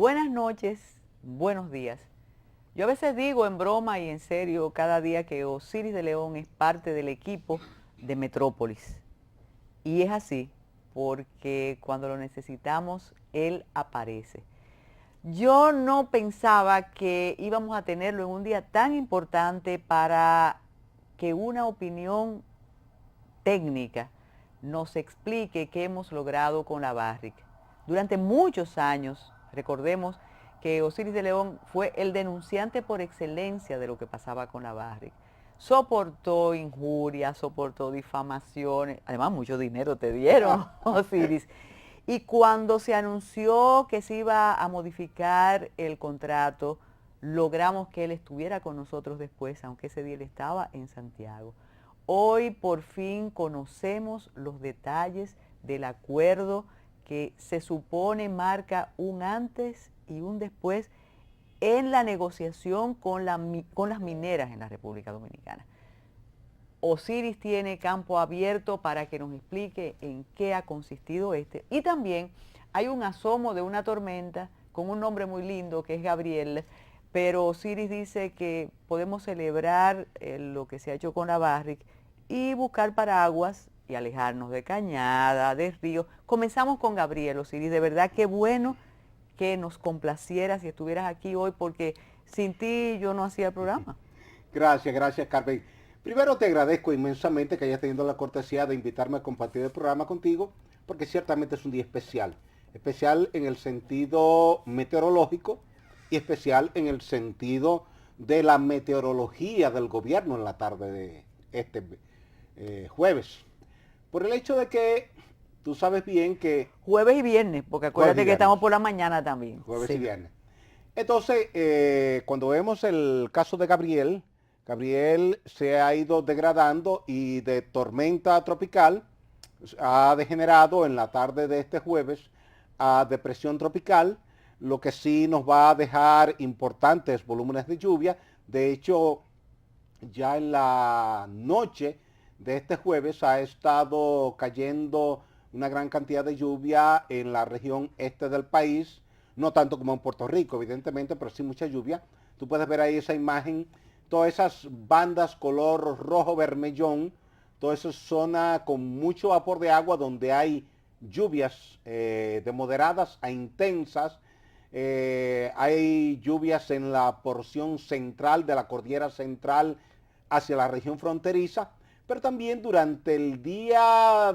Buenas noches, buenos días. Yo a veces digo en broma y en serio cada día que Osiris de León es parte del equipo de Metrópolis. Y es así, porque cuando lo necesitamos, él aparece. Yo no pensaba que íbamos a tenerlo en un día tan importante para que una opinión técnica nos explique qué hemos logrado con la Barrick. Durante muchos años, recordemos que Osiris de León fue el denunciante por excelencia de lo que pasaba con la Barrick. Soportó injurias, soportó difamaciones, además mucho dinero te dieron, Osiris. Y cuando se anunció que se iba a modificar el contrato, logramos que él estuviera con nosotros después, aunque ese día él estaba en Santiago. Hoy por fin conocemos los detalles del acuerdo que se supone marca un antes y un después en la negociación con las mineras en la República Dominicana. Osiris tiene campo abierto para que nos explique en qué ha consistido este. Y también hay un asomo de una tormenta con un nombre muy lindo que es Gabriel, pero Osiris dice que podemos celebrar lo que se ha hecho con la Barrick y buscar paraguas y alejarnos de Cañada, de Río. Comenzamos con Gabriel, Osiris, de verdad qué bueno que nos complacieras si estuvieras aquí hoy, porque sin ti yo no hacía el programa. Gracias, Carmen. Primero te agradezco inmensamente que hayas tenido la cortesía de invitarme a compartir el programa contigo, porque ciertamente es un día especial. Especial en el sentido meteorológico y especial en el sentido de la meteorología del gobierno en la tarde de este jueves. Por el hecho de que tú sabes bien que... Jueves y viernes, porque acuérdate que estamos por la mañana también. Jueves y Sí. viernes. Entonces, cuando vemos el caso de Gabriel, Gabriel se ha ido degradando y de tormenta tropical ha degenerado en la tarde de este jueves a depresión tropical, lo que sí nos va a dejar importantes volúmenes de lluvia. De hecho, ya en la noche de este jueves ha estado cayendo una gran cantidad de lluvia en la región este del país, no tanto como en Puerto Rico, evidentemente, pero sí mucha lluvia. Tú puedes ver ahí esa imagen, todas esas bandas color rojo vermellón, toda esa zona con mucho vapor de agua donde hay lluvias de moderadas a intensas. Hay lluvias en la porción central de la cordillera central hacia la región fronteriza, pero también durante el día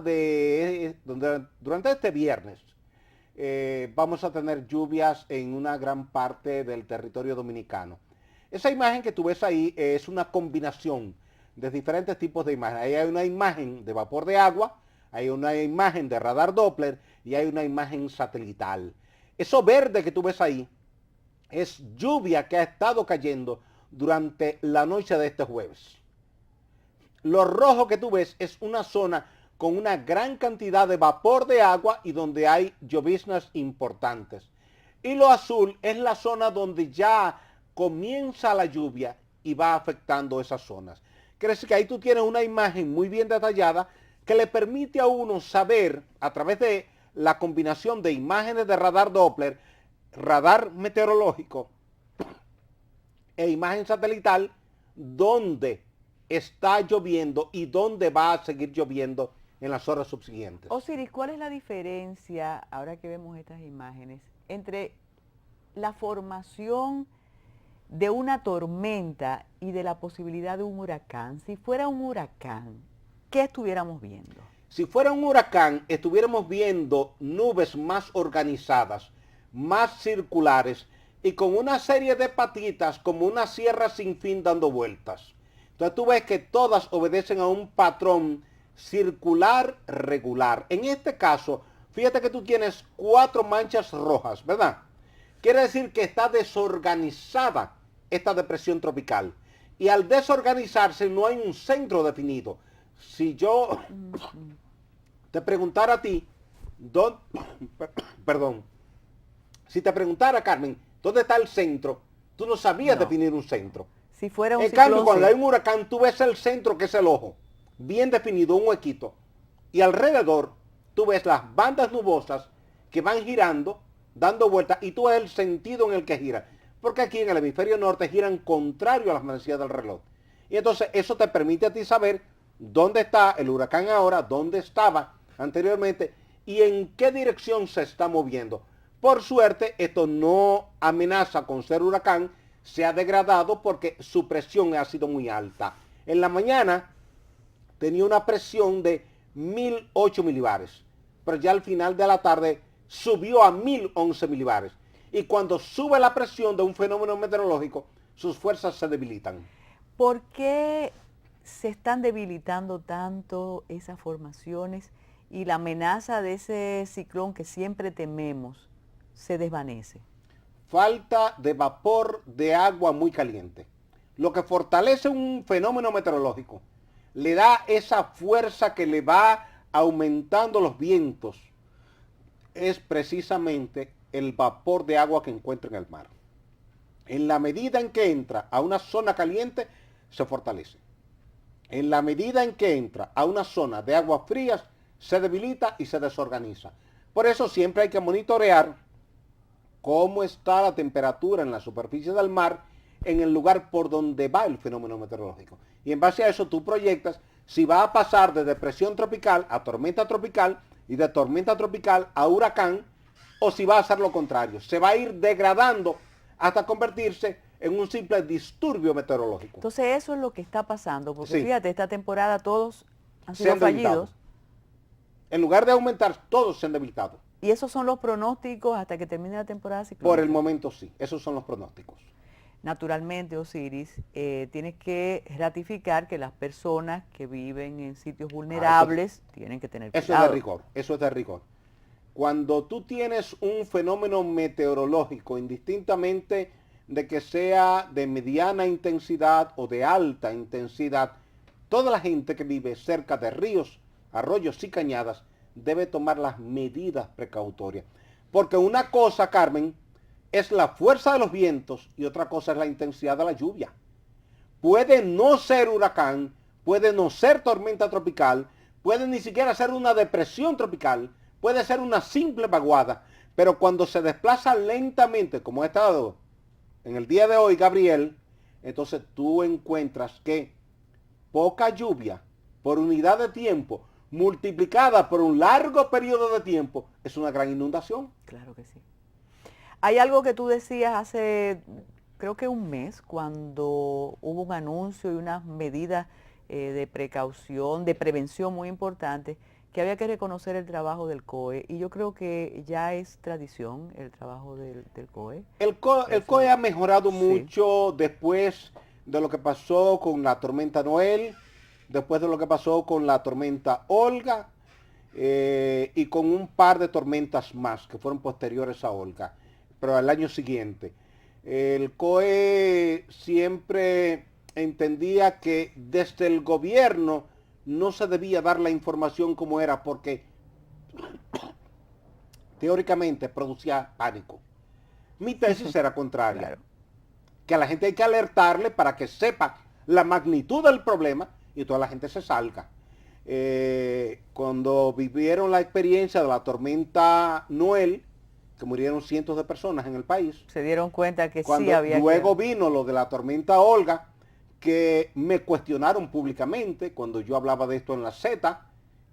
durante este viernes vamos a tener lluvias en una gran parte del territorio dominicano. Esa imagen que tú ves ahí es una combinación de diferentes tipos de imágenes. Ahí hay una imagen de vapor de agua, hay una imagen de radar Doppler y hay una imagen satelital. Eso verde que tú ves ahí es lluvia que ha estado cayendo durante la noche de este jueves. Lo rojo que tú ves es una zona con una gran cantidad de vapor de agua y donde hay lloviznas importantes. Y lo azul es la zona donde ya comienza la lluvia y va afectando esas zonas. Quiere decir que ahí tú tienes una imagen muy bien detallada que le permite a uno saber a través de la combinación de imágenes de radar Doppler, radar meteorológico e imagen satelital dónde está lloviendo y dónde va a seguir lloviendo en las horas subsiguientes. Osiris, ¿cuál es la diferencia, ahora que vemos estas imágenes, entre la formación de una tormenta y de la posibilidad de un huracán? Si fuera un huracán, ¿qué estuviéramos viendo? Si fuera un huracán, estuviéramos viendo nubes más organizadas, más circulares y con una serie de patitas como una sierra sin fin dando vueltas. Entonces tú ves que todas obedecen a un patrón circular regular. En este caso, fíjate que tú tienes 4 manchas rojas, ¿verdad? Quiere decir que está desorganizada esta depresión tropical. Y al desorganizarse no hay un centro definido. Si yo te preguntara a ti, perdón, si te preguntara, Carmen, ¿dónde está el centro? Tú no sabías No. definir un centro. Si fuera un En cambio, ciclón, cuando sí. hay un huracán, tú ves el centro, que es el ojo, bien definido, un huequito. Y alrededor, tú ves las bandas nubosas que van girando dando vueltas, y tú ves el sentido en el que gira. Porque aquí en el hemisferio norte giran contrario a las manecillas del reloj. Y entonces eso te permite a ti saber dónde está el huracán ahora, dónde estaba anteriormente y en qué dirección se está moviendo. Por suerte, esto no amenaza con ser huracán, se ha degradado porque su presión ha sido muy alta. En la mañana tenía una presión de 1008 milibares, pero ya al final de la tarde subió a 1011 milibares. Y cuando sube la presión de un fenómeno meteorológico, sus fuerzas se debilitan. ¿Por qué se están debilitando tanto esas formaciones y la amenaza de ese ciclón que siempre tememos se desvanece? Falta de vapor de agua muy caliente. Lo que fortalece un fenómeno meteorológico, le da esa fuerza que le va aumentando los vientos, es precisamente el vapor de agua que encuentra en el mar. En la medida en que entra a una zona caliente, se fortalece. En la medida en que entra a una zona de aguas frías, se debilita y se desorganiza. Por eso siempre hay que monitorear cómo está la temperatura en la superficie del mar en el lugar por donde va el fenómeno meteorológico. Y en base a eso tú proyectas si va a pasar de depresión tropical a tormenta tropical y de tormenta tropical a huracán, o si va a hacer lo contrario. Se va a ir degradando hasta convertirse en un simple disturbio meteorológico. Entonces eso es lo que está pasando, porque Sí. fíjate, esta temporada todos han Se sido han debilitado. fallidos. En lugar de aumentar, todos se han debilitado. Y esos son los pronósticos hasta que termine la temporada ciclónica. Por el momento sí, esos son los pronósticos. Naturalmente, Osiris, tienes que ratificar que las personas que viven en sitios vulnerables tienen que tener Eso cuidado. es de rigor, eso es de rigor. Cuando tú tienes un fenómeno meteorológico, indistintamente de que sea de mediana intensidad o de alta intensidad, toda la gente que vive cerca de ríos, arroyos y cañadas debe tomar las medidas precautorias. Porque una cosa, Carmen, es la fuerza de los vientos y otra cosa es la intensidad de la lluvia. Puede no ser huracán, puede no ser tormenta tropical, puede ni siquiera ser una depresión tropical, puede ser una simple vaguada, pero cuando se desplaza lentamente, como ha estado en el día de hoy, Gabriel, entonces tú encuentras que poca lluvia por unidad de tiempo multiplicada por un largo periodo de tiempo es una gran inundación. Claro que sí. Hay algo que tú decías hace, creo que un mes, cuando hubo un anuncio y unas medidas de precaución, de prevención muy importantes, que había que reconocer el trabajo del COE, y yo creo que ya es tradición el trabajo del COE. El COE ha mejorado Sí. mucho después de lo que pasó con la tormenta Noel, después de lo que pasó con la tormenta Olga, y con un par de tormentas más que fueron posteriores a Olga, pero al año siguiente. El COE siempre entendía que desde el gobierno no se debía dar la información como era porque teóricamente producía pánico. Mi tesis era contraria, Claro. que a la gente hay que alertarle para que sepa la magnitud del problema y toda la gente se salga. Cuando vivieron la experiencia de la tormenta Noel, que murieron cientos de personas en el país, Se dieron cuenta que cuando sí había luego que... vino lo de la tormenta Olga, que me cuestionaron públicamente cuando yo hablaba de esto en la Z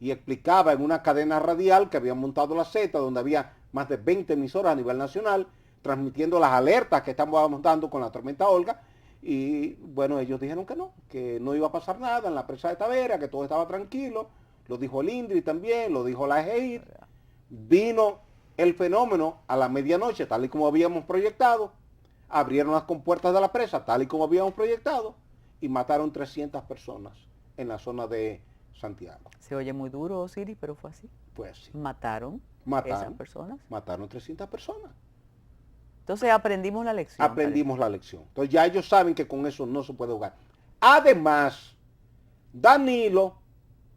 y explicaba en una cadena radial que había montado la Z, donde había más de 20 emisoras a nivel nacional, transmitiendo las alertas que estábamos dando con la tormenta Olga. Y bueno, ellos dijeron que no iba a pasar nada en la presa de Tavera, que todo estaba tranquilo. Lo dijo el INDRI también, lo dijo la EGEIR. Vino el fenómeno a la medianoche, tal y como habíamos proyectado. Abrieron las compuertas de la presa, tal y como habíamos proyectado, y mataron 300 personas en la zona de Santiago. Se oye muy duro, Osiris, pero fue así. Pues sí, Mataron esas personas. mataron 300 personas. Entonces aprendimos la lección. Aprendimos la lección. Entonces ya ellos saben que con eso no se puede jugar. Además, Danilo,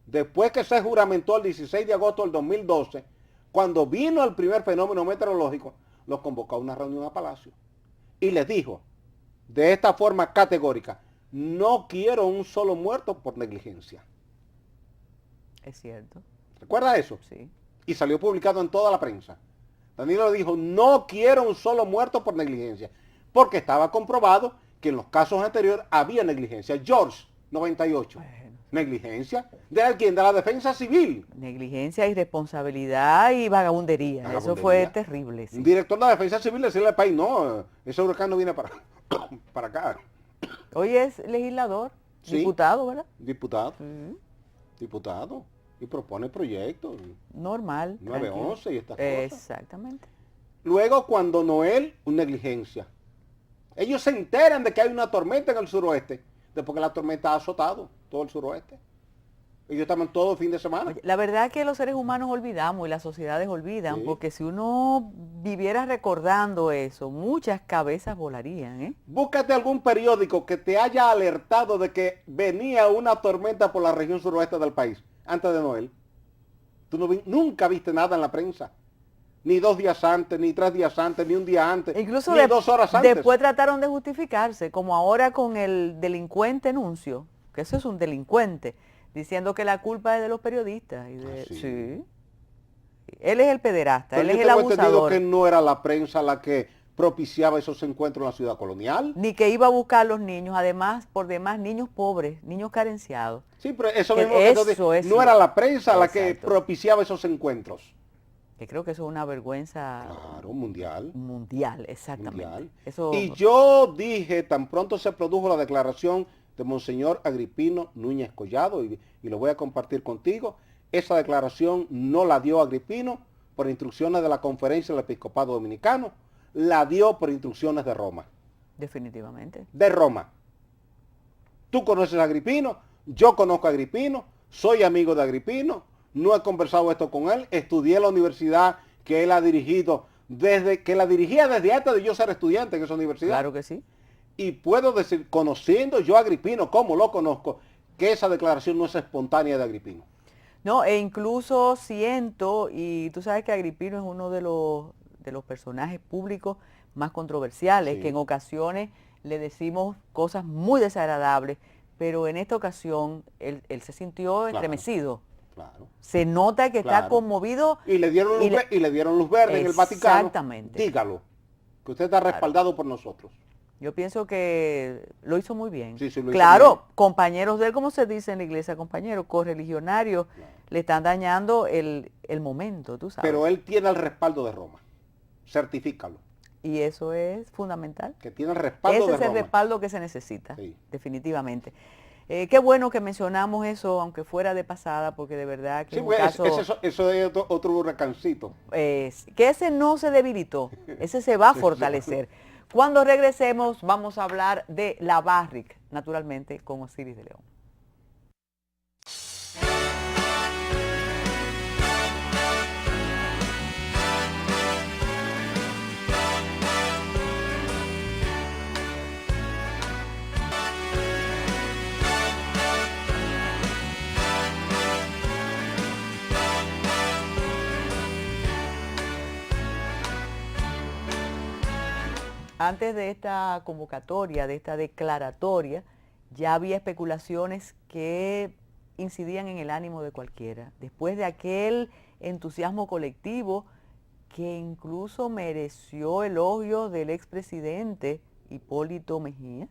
después que se juramentó el 16 de agosto del 2012, cuando vino el primer fenómeno meteorológico, los convocó a una reunión a Palacio y les dijo de esta forma categórica: no quiero un solo muerto por negligencia. Es cierto, ¿Recuerda eso? sí. Y salió publicado en toda la prensa. Danilo le dijo, no quiero un solo muerto por negligencia, porque estaba comprobado que en los casos anteriores había negligencia. George, 98. Bueno. Negligencia. ¿De quién? De la defensa civil. Negligencia, irresponsabilidad y vagabundería. Eso fue terrible. Sí. Un director de la defensa civil decirle al país, no, ese huracán no viene para acá. Hoy es legislador, sí, diputado, ¿verdad? Diputado. Diputado. Y propone proyectos. Normal. 911 y estas cosas. Exactamente. Luego, cuando Noel, una negligencia. Ellos se enteran de que hay una tormenta en el suroeste, después que la tormenta ha azotado todo el suroeste. Ellos estaban todo el fin de semana. Oye, la verdad es que los seres humanos olvidamos y las sociedades olvidan, sí, porque si uno viviera recordando eso, muchas cabezas volarían, ¿eh? Búscate algún periódico que te haya alertado de que venía una tormenta por la región suroeste del país, antes de Noel. Tú nunca viste nada en la prensa. Ni 2 días antes, ni 3 días antes, ni un día antes, incluso ni 2 horas antes. Después trataron de justificarse, como ahora con el delincuente Nuncio, que eso es un delincuente, diciendo que la culpa es de los periodistas. Y de, sí. Sí. Él es el pederasta, pero él es el abusador. Entendido que no era la prensa la que propiciaba esos encuentros en la ciudad colonial. Ni que iba a buscar a los niños, además, por demás, niños pobres, niños carenciados. Sí, pero eso mismo que no era la prensa la que propiciaba esos encuentros. Que creo que eso es una vergüenza. Claro, mundial. Mundial, exactamente. Mundial. Eso... Y yo dije, tan pronto se produjo la declaración de Monseñor Agripino Núñez Collado, y lo voy a compartir contigo, esa declaración no la dio Agripino por instrucciones de la Conferencia del Episcopado Dominicano, la dio por instrucciones de Roma. Definitivamente. De Roma. Tú conoces a Agripino, yo conozco a Agripino, soy amigo de Agripino, no he conversado esto con él, estudié en la universidad que él ha dirigido, dirigía desde antes de yo ser estudiante en esa universidad. Claro que sí. Y puedo decir, conociendo yo a Agripino, como lo conozco, que esa declaración no es espontánea de Agripino. No, e incluso siento, y tú sabes que Agripino es uno de los personajes públicos más controversiales, sí, que en ocasiones le decimos cosas muy desagradables, pero en esta ocasión él se sintió estremecido. Claro. Se nota que está conmovido. Y le dieron luz verde en el Vaticano. Exactamente. Dígalo, que usted está respaldado por nosotros. Yo pienso que lo hizo muy bien. Sí, sí, lo claro, hizo bien. Compañeros de él, como se dice en la iglesia, compañeros, correligionarios, le están dañando el momento, tú sabes. Pero él tiene el respaldo de Roma. Certifícalo. Y eso es fundamental. Que tiene el respaldo de Roma. Ese es el respaldo que se necesita, sí, definitivamente. Qué bueno que mencionamos eso, aunque fuera de pasada, porque de verdad que sí, caso, eso es otro huracancito. Que ese no se debilitó, ese se va a fortalecer. Cuando regresemos vamos a hablar de la Barrick, naturalmente, con Osiris de León. Antes de esta convocatoria, de esta declaratoria, ya había especulaciones que incidían en el ánimo de cualquiera. Después de aquel entusiasmo colectivo que incluso mereció elogios del expresidente Hipólito Mejía,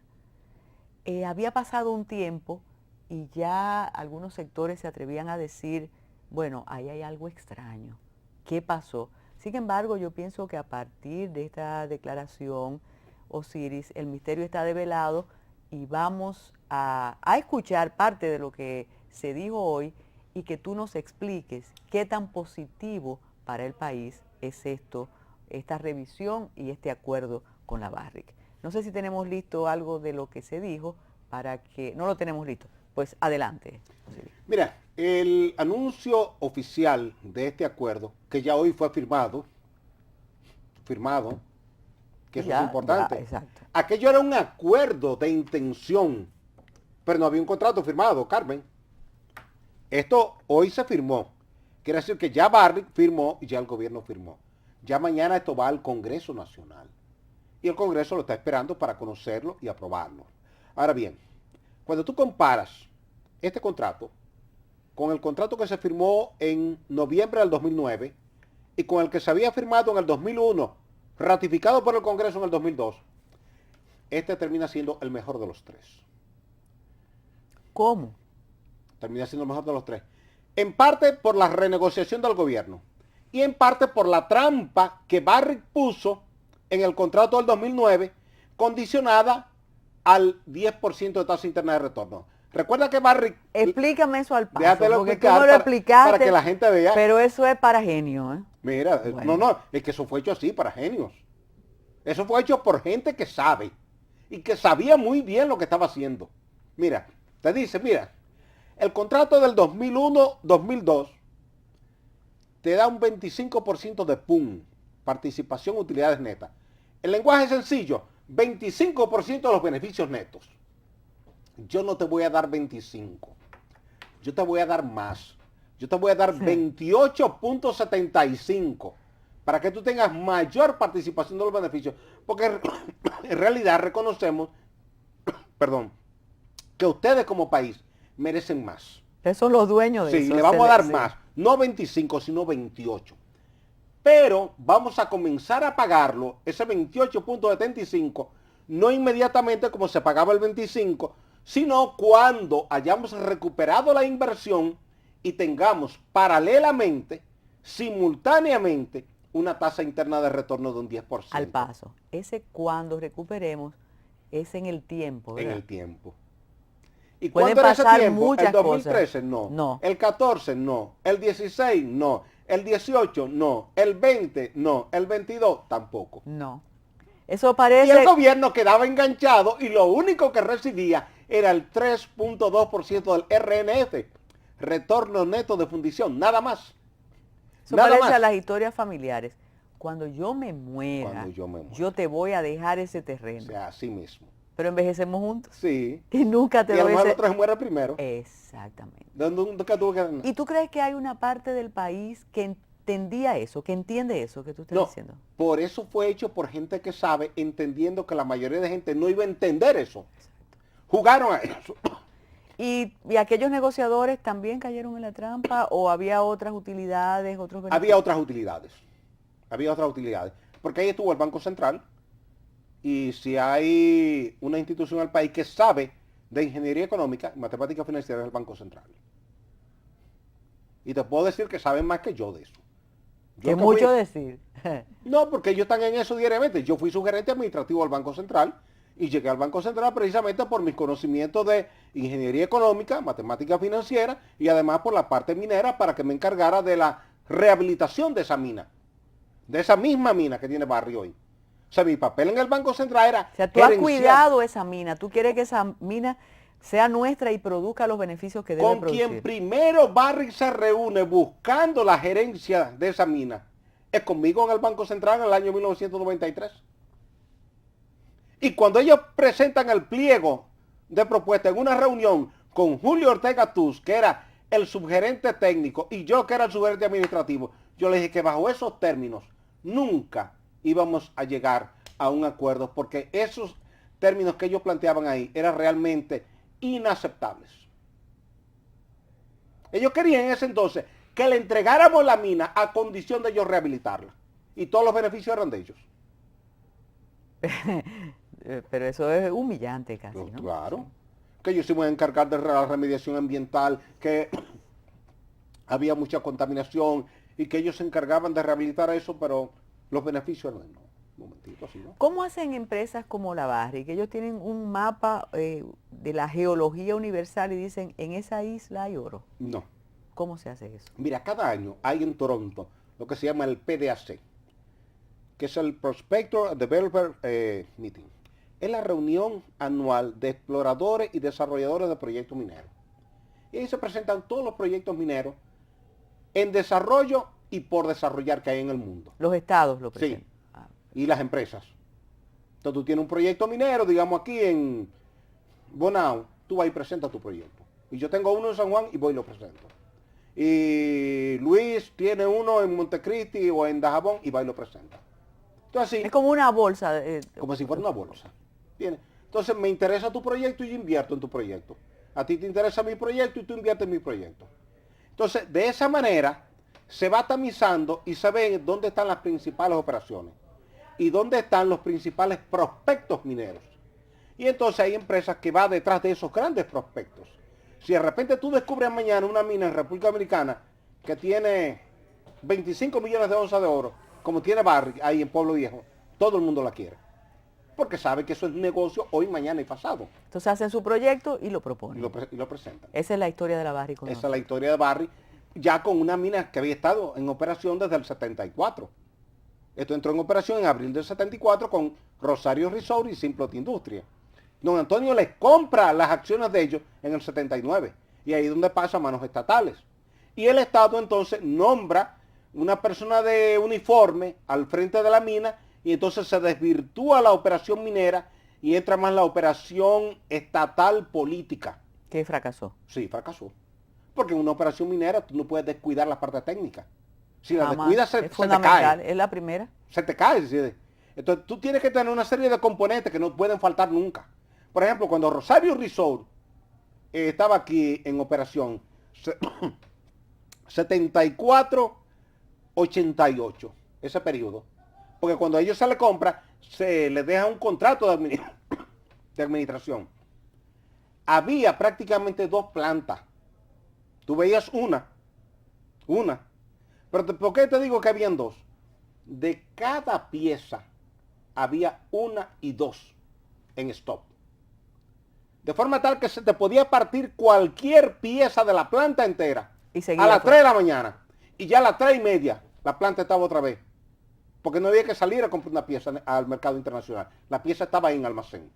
había pasado un tiempo y ya algunos sectores se atrevían a decir, bueno, ahí hay algo extraño. ¿Qué pasó? Sin embargo, yo pienso que a partir de esta declaración, Osiris, el misterio está develado y vamos a escuchar parte de lo que se dijo hoy y que tú nos expliques qué tan positivo para el país es esta revisión y este acuerdo con la Barrick. No sé si tenemos listo algo de lo que se dijo para que... No lo tenemos listo. Pues adelante, Osiris. Mira, el anuncio oficial de este acuerdo, que ya hoy fue firmado, que eso es importante. Exacto. Aquello era un acuerdo de intención, pero no había un contrato firmado, Carmen. Esto hoy se firmó. Quiere decir que ya Barrick firmó y ya el gobierno firmó. Ya mañana esto va al Congreso Nacional. Y el Congreso lo está esperando para conocerlo y aprobarlo. Ahora bien, cuando tú comparas este contrato con el contrato que se firmó en noviembre del 2009, y con el que se había firmado en el 2001, ratificado por el Congreso en el 2002, este termina siendo el mejor de los tres. ¿Cómo? Termina siendo el mejor de los tres. En parte por la renegociación del gobierno y en parte por la trampa que Barrick puso en el contrato del 2009, condicionada al 10% de tasa interna de retorno. Recuerda que Barrick... Explícame eso al paso, Déjatelo porque explicar tú me lo explicaste, para que la gente vea. pero eso es para genio, ¿eh? Mira, Bueno. no, es que eso fue hecho así para genios. Eso fue hecho por gente que sabe y que sabía muy bien lo que estaba haciendo. Mira, te dice, mira, el contrato del 2001-2002 te da un 25% de PUN, participación, utilidades netas. El lenguaje sencillo, 25% de los beneficios netos. Yo no te voy a dar 25, yo te voy a dar más. Yo te voy a dar 28.75 para que tú tengas mayor participación de los beneficios, porque en realidad reconocemos, perdón, que ustedes como país merecen más. Ustedes son los dueños de eso. Sí, le vamos a dar más, no 25, sino 28. Pero vamos a comenzar a pagarlo, ese 28.75, no inmediatamente como se pagaba el 25, sino cuando hayamos recuperado la inversión y tengamos paralelamente, simultáneamente, una tasa interna de retorno de un 10%. Al paso. Ese cuando recuperemos es en el tiempo, ¿verdad? En el tiempo. ¿Y Pueden cuándo era ese pasar tiempo? muchas ¿El 2013? cosas. No. No. ¿El 14? No. ¿El 16? No. ¿El 18? No. ¿El 20? No. ¿El 22? Tampoco. No. Eso Y parece... el gobierno quedaba enganchado y lo único que recibía era el 3.2% del RNF, retorno neto de fundición, nada más. Eso Nada parece más. a las historias familiares. Cuando yo me muera, yo te voy a dejar ese terreno. O sea, así mismo. Pero envejecemos juntos. Sí. Y nunca te Y a lo doy mejor el ese... otro se muere primero. Exactamente. Nunca tuvo que... ¿Y tú crees que hay una parte del país que entendía eso, que entiende eso que tú estás No, diciendo? por eso fue hecho por gente que sabe, entendiendo que la mayoría de gente no iba a entender eso. Jugaron a eso. ¿Y aquellos negociadores también cayeron en la trampa o había otras utilidades, otros beneficios? Había otras utilidades. Había otras utilidades. Porque ahí estuvo el Banco Central. Y si hay una institución al país que sabe de ingeniería económica y matemática financiera, es el Banco Central. Y te puedo decir que saben más que yo de eso. Que mucho decir. No, porque ellos están en eso diariamente. Yo fui su gerente administrativo del Banco Central y llegué al Banco Central precisamente por mis conocimientos de ingeniería económica, matemática financiera y además por la parte minera para que me encargara de la rehabilitación de esa mina. De esa misma mina que tiene Barry hoy. O sea, mi papel en el Banco Central era... O sea, tú has cuidado esa mina. Tú quieres que esa mina sea nuestra y produzca los beneficios que debe producir. Con quien primero Barry se reúne buscando la gerencia de esa mina es conmigo en el Banco Central en el año 1993. Y cuando ellos presentan el pliego de propuesta en una reunión con Julio Ortega Tuz, que era el subgerente técnico, y yo que era el subgerente administrativo, yo le dije que bajo esos términos nunca íbamos a llegar a un acuerdo, porque esos términos que ellos planteaban ahí eran realmente inaceptables. Ellos querían en ese entonces que le entregáramos la mina a condición de ellos rehabilitarla. Y todos los beneficios eran de ellos. Pero eso es humillante casi, ¿no? Claro. Que ellos se iban a encargar de la remediación ambiental, que había mucha contaminación y que ellos se encargaban de rehabilitar eso, pero los beneficios eran no. Un momentito, así, ¿no? ¿Cómo hacen empresas como la Barrick, que ellos tienen un mapa de la geología universal y dicen, en esa isla hay oro? No. ¿Cómo se hace eso? Mira, cada año hay en Toronto lo que se llama el PDAC, que es el Prospector Developer Meeting. Es la reunión anual de exploradores y desarrolladores de proyectos mineros. Y ahí se presentan todos los proyectos mineros en desarrollo y por desarrollar que hay en el mundo. Los estados lo presentan. Sí. Y las empresas. Entonces tú tienes un proyecto minero, digamos aquí en Bonao, tú vas y presentas tu proyecto. Y yo tengo uno en San Juan y voy y lo presento. Y Luis tiene uno en Montecristi o en Dajabón y va y lo presenta. Entonces, Es como una bolsa. como si fuera una bolsa. ¿Bien? Entonces me interesa tu proyecto y yo invierto en tu proyecto. A ti te interesa mi proyecto y tú inviertes en mi proyecto. Entonces, de esa manera, se va tamizando y se ve dónde están las principales operaciones y dónde están los principales prospectos mineros. Y entonces hay empresas que van detrás de esos grandes prospectos. Si de repente tú descubres mañana una mina en República Dominicana que tiene 25 millones de onzas de oro, como tiene Barrick ahí en Pueblo Viejo, todo el mundo la quiere. Porque sabe que eso es negocio hoy, mañana y pasado. Entonces hacen su proyecto y lo proponen. Y lo presentan. Esa es la historia de la Barrick. Esa es la historia de Barrick, ya con una mina que había estado en operación desde el 74. Esto entró en operación en abril del 74 con Rosario Resort y Simplot Industria. Don Antonio les compra las acciones de ellos en el 79 y ahí es donde pasa a manos estatales. Y el Estado entonces nombra una persona de uniforme al frente de la mina y entonces se desvirtúa la operación minera y entra más la operación estatal política. Que fracasó. Sí, fracasó. Porque en una operación minera tú no puedes descuidar la parte técnica. Si la Jamás. descuidas Es se te fundamental. cae. Es la primera. Se te cae. ¿Sí? Entonces tú tienes que tener una serie de componentes que no pueden faltar nunca. Por ejemplo, cuando Rosario Resort estaba aquí en operación, 74-88, ese periodo. Porque cuando a ellos se le compra, se les deja un contrato de administración. Había prácticamente dos plantas. Tú veías una. Pero ¿por qué te digo que habían dos? De cada pieza había una y dos en stock. De forma tal que se te podía partir cualquier pieza de la planta entera Y a las 3 de la mañana. Y ya a las 3:30 la planta estaba otra vez. Porque no había que salir a comprar una pieza al mercado internacional. La pieza estaba ahí en almacén.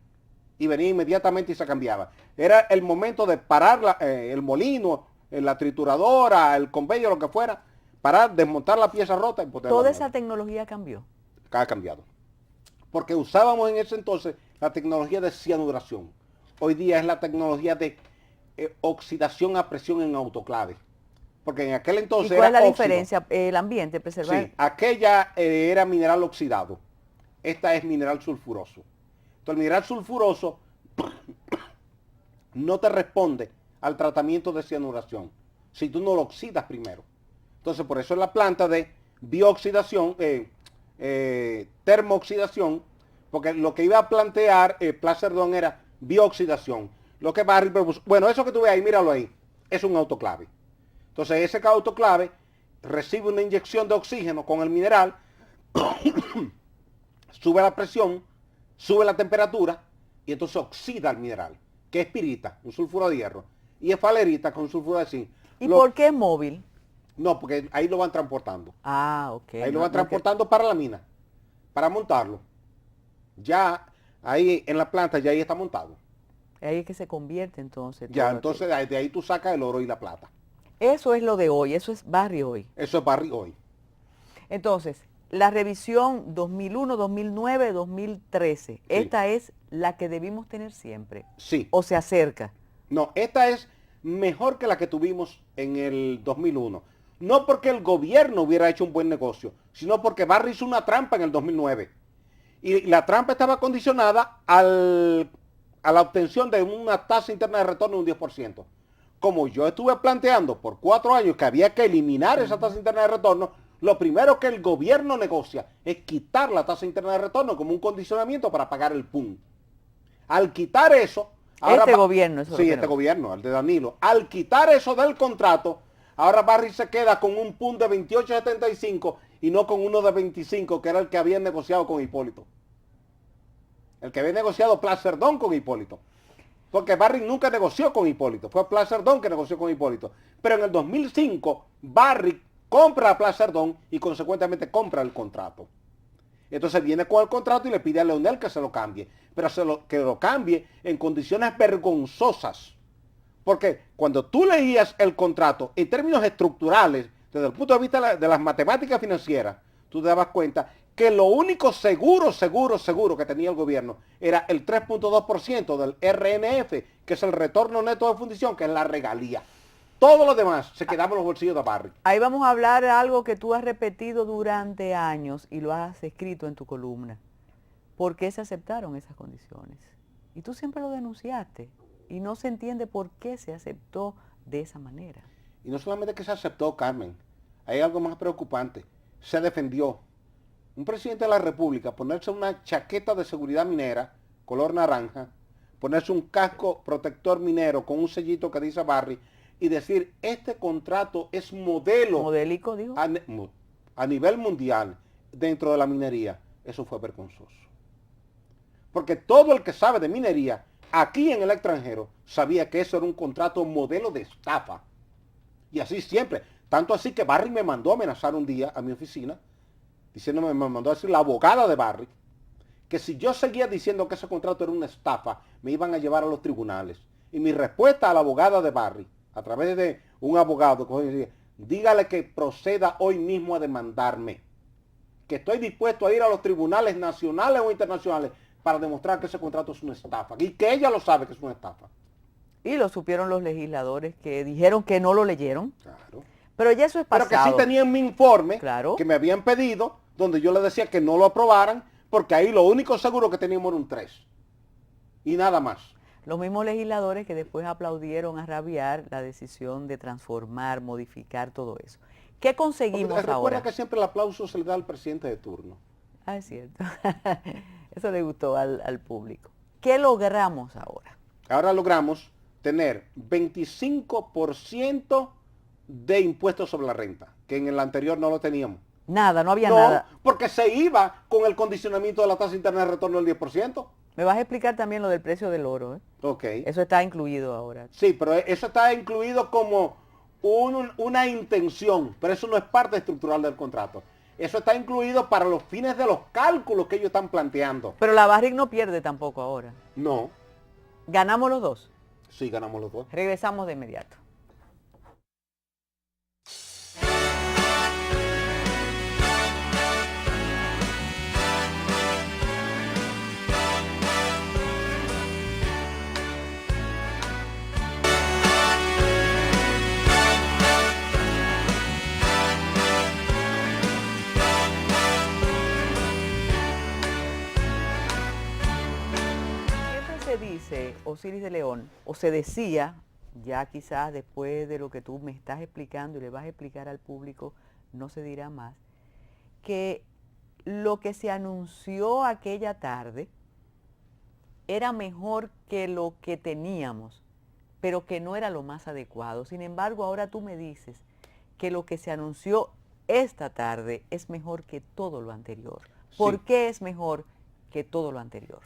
Y venía inmediatamente y se cambiaba. Era el momento de parar el molino, la trituradora, el conveyor, lo que fuera. Parar, desmontar la pieza rota y ponerla. Toda esa tecnología cambió. Ha cambiado. Porque usábamos en ese entonces la tecnología de cianuración. Hoy día es la tecnología de oxidación a presión en autoclave. Porque en aquel entonces ¿Y cuál es la óxido. diferencia? El ambiente, preservar. Sí, aquella era mineral oxidado. Esta es mineral sulfuroso. Entonces el mineral sulfuroso no te responde al tratamiento de cianuración si tú no lo oxidas primero. Entonces por eso es la planta de biooxidación, termooxidación, porque lo que iba a plantear Placerdón era biooxidación. Lo que Barrick propuso, bueno, eso que tú ves ahí, míralo ahí, es un autoclave. Entonces ese autoclave recibe una inyección de oxígeno con el mineral, sube la presión, sube la temperatura y entonces oxida el mineral, que es pirita, un sulfuro de hierro, y es falerita con sulfuro de zinc. ¿Y por qué móvil? No, porque ahí lo van transportando. Ah, ok. Ahí lo van transportando para la mina, para montarlo. Ya ahí en la planta ya ahí está montado. Ahí es que se convierte entonces. Ya, todo entonces de ahí tú sacas el oro y la plata. Eso es lo de hoy, eso es Barrick hoy. Eso es Barrick hoy. Entonces, la revisión 2001, 2009, 2013, esta es la que debimos tener siempre. Sí. ¿O se acerca? No, esta es mejor que la que tuvimos en el 2001. No porque el gobierno hubiera hecho un buen negocio, sino porque Barrick hizo una trampa en el 2009. Y la trampa estaba condicionada a la obtención de una tasa interna de retorno de un 10%. Como yo estuve planteando por 4 años que había que eliminar esa tasa interna de retorno, lo primero que el gobierno negocia es quitar la tasa interna de retorno como un condicionamiento para pagar el PUN. Al quitar eso... Ahora este gobierno. Eso sí, este gobierno, el de Danilo. Al quitar eso del contrato, ahora Barrick se queda con un PUN de 28.75 y no con uno de 25, que era el que había negociado con Hipólito. El que había negociado Placerdón con Hipólito. Porque Barrick nunca negoció con Hipólito. Fue Placerdón que negoció con Hipólito. Pero en el 2005, Barrick compra a Placerdón y consecuentemente compra el contrato. Entonces viene con el contrato y le pide a Leonel que se lo cambie. Pero que lo cambie en condiciones vergonzosas. Porque cuando tú leías el contrato en términos estructurales, desde el punto de vista de las matemáticas financieras, tú te dabas cuenta que lo único seguro que tenía el gobierno era el 3.2% del RNF, que es el retorno neto de fundición, que es la regalía. Todo lo demás se quedaba en los bolsillos de Barrick. Ahí vamos a hablar de algo que tú has repetido durante años y lo has escrito en tu columna. ¿Por qué se aceptaron esas condiciones? Y tú siempre lo denunciaste y no se entiende por qué se aceptó de esa manera. Y no solamente que se aceptó, Carmen, hay algo más preocupante. Se defendió. Un presidente de la República ponerse una chaqueta de seguridad minera, color naranja, ponerse un casco protector minero con un sellito que dice Barry y decir, este contrato es modelo modélico, digo, a nivel mundial dentro de la minería. Eso fue vergonzoso. Porque todo el que sabe de minería, aquí en el extranjero, sabía que eso era un contrato modelo de estafa. Y así siempre. Tanto así que Barry me mandó a amenazar un día a mi oficina, diciéndome, me mandó a decir la abogada de Barry, que si yo seguía diciendo que ese contrato era una estafa, me iban a llevar a los tribunales. Y mi respuesta a la abogada de Barry, a través de un abogado, dígale que proceda hoy mismo a demandarme, que estoy dispuesto a ir a los tribunales nacionales o internacionales para demostrar que ese contrato es una estafa, y que ella lo sabe que es una estafa. y lo supieron los legisladores que dijeron que no lo leyeron. Claro. Pero ya eso es pasado. Pero que sí tenían mi informe, claro, que me habían pedido, donde yo les decía que no lo aprobaran, porque ahí lo único seguro que teníamos era un 3. Y nada más. Los mismos legisladores que después aplaudieron a rabiar la decisión de transformar, modificar todo eso. ¿Qué conseguimos ahora? Recuerda que siempre el aplauso se le da al presidente de turno. Ah, es cierto. Eso le gustó al público. ¿Qué logramos ahora? Ahora logramos tener 25% de impuestos sobre la renta, que en el anterior no lo teníamos. Nada, no había nada. Porque se iba con el condicionamiento de la tasa interna de retorno del 10%. Me vas a explicar también lo del precio del oro, ¿eh? Ok. Eso está incluido ahora. Sí, pero eso está incluido como una intención, pero eso no es parte estructural del contrato. Eso está incluido para los fines de los cálculos que ellos están planteando. Pero la Barrick no pierde tampoco ahora. No. ¿Ganamos los dos? Sí, ganamos los dos. Regresamos de inmediato. Se dice, Osiris de León, o se decía, ya quizás después de lo que tú me estás explicando y le vas a explicar al público, no se dirá más, que lo que se anunció aquella tarde era mejor que lo que teníamos, pero que no era lo más adecuado. Sin embargo, ahora tú me dices que lo que se anunció esta tarde es mejor que todo lo anterior. ¿Por qué es mejor que todo lo anterior?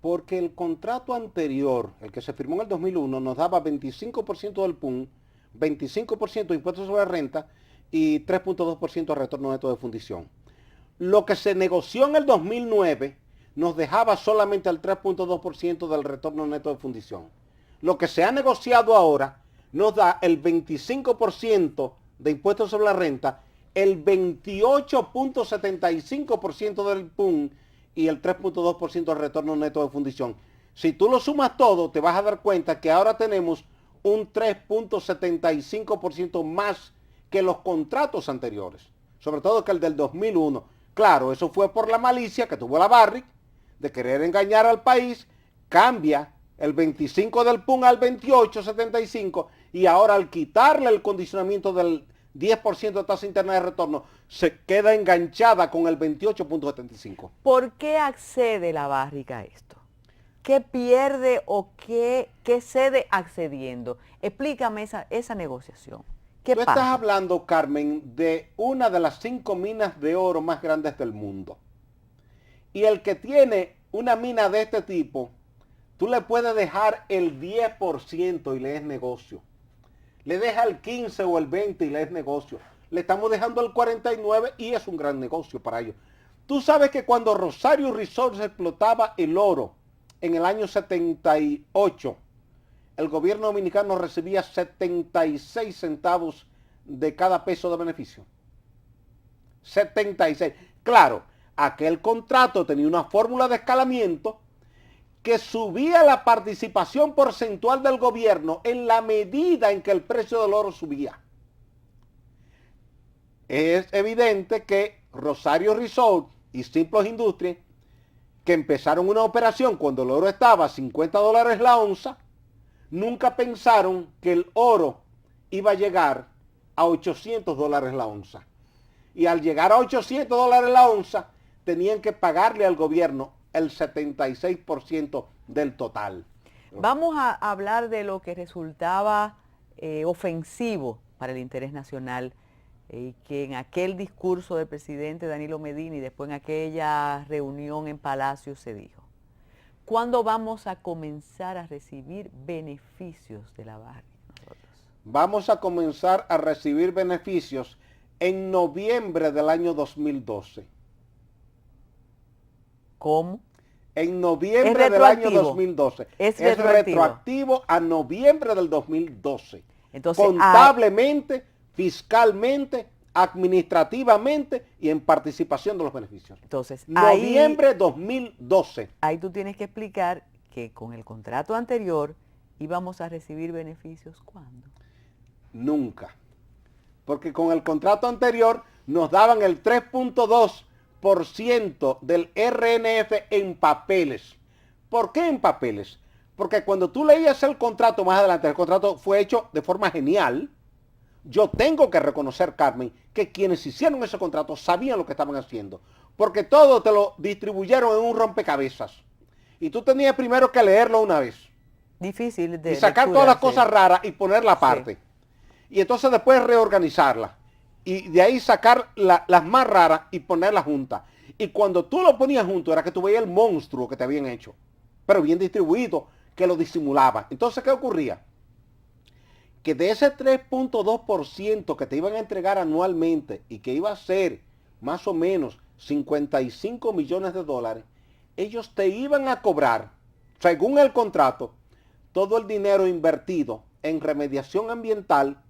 Porque el contrato anterior, el que se firmó en el 2001, nos daba 25% del PUN, 25% de impuestos sobre la renta y 3.2% de retorno neto de fundición. Lo que se negoció en el 2009 nos dejaba solamente el 3.2% del retorno neto de fundición. Lo que se ha negociado ahora nos da el 25% de impuestos sobre la renta, el 28.75% del PUN y el 3.2% del retorno neto de fundición. Si tú lo sumas todo, te vas a dar cuenta que ahora tenemos un 3.75% más que los contratos anteriores, sobre todo que el del 2001. Claro, eso fue por la malicia que tuvo la Barrick de querer engañar al país, cambia el 25 del PUN al 28.75 y ahora al quitarle el condicionamiento del 10% de tasa interna de retorno, se queda enganchada con el 28.75. ¿Por qué accede la Barrick a esto? ¿Qué pierde o qué cede accediendo? Explícame esa negociación. ¿Qué pasa? Tú estás hablando, Carmen, de una de las 5 minas de oro más grandes del mundo. Y el que tiene una mina de este tipo, tú le puedes dejar el 10% y le es negocio. Le deja el 15 o el 20 y le es negocio. Le estamos dejando el 49 y es un gran negocio para ellos. Tú sabes que cuando Rosario Resources explotaba el oro en el año 78, el gobierno dominicano recibía 76 centavos de cada peso de beneficio. 76. Claro, aquel contrato tenía una fórmula de escalamiento que subía la participación porcentual del gobierno en la medida en que el precio del oro subía. Es evidente que Rosario Resort y Simplot Industries, que empezaron una operación cuando el oro estaba a $50 la onza, nunca pensaron que el oro iba a llegar a $800 la onza. Y al llegar a $800 la onza, tenían que pagarle al gobierno el 76% del total. Vamos a hablar de lo que resultaba ofensivo para el interés nacional, que en aquel discurso del presidente Danilo Medina y después en aquella reunión en Palacio se dijo. ¿Cuándo vamos a comenzar a recibir beneficios de la Barrick nosotros? Vamos a comenzar a recibir beneficios en noviembre del año 2012. ¿Cómo? En noviembre del año 2012. Es retroactivo a noviembre del 2012. Entonces, contablemente, fiscalmente, administrativamente y en participación de los beneficios. Entonces, noviembre 2012. Ahí tú tienes que explicar que con el contrato anterior íbamos a recibir beneficios ¿cuándo? Nunca. Porque con el contrato anterior nos daban el 3.2% del RNF en papeles. ¿Por qué en papeles? Porque cuando tú leías el contrato más adelante, el contrato fue hecho de forma genial. Yo tengo que reconocer, Carmen, que quienes hicieron ese contrato sabían lo que estaban haciendo. Porque todo te lo distribuyeron en un rompecabezas. Y tú tenías primero que leerlo una vez. Difícil de y sacar todas las cosas raras y ponerla aparte. Sí. Y entonces después reorganizarla. Y de ahí sacar las más raras y ponerlas juntas. Y cuando tú lo ponías junto era que tú veías el monstruo que te habían hecho. Pero bien distribuido, que lo disimulaba. Entonces, ¿qué ocurría? Que de ese 3.2% que te iban a entregar anualmente y que iba a ser más o menos 55 millones de dólares, ellos te iban a cobrar, según el contrato, todo el dinero invertido en remediación ambiental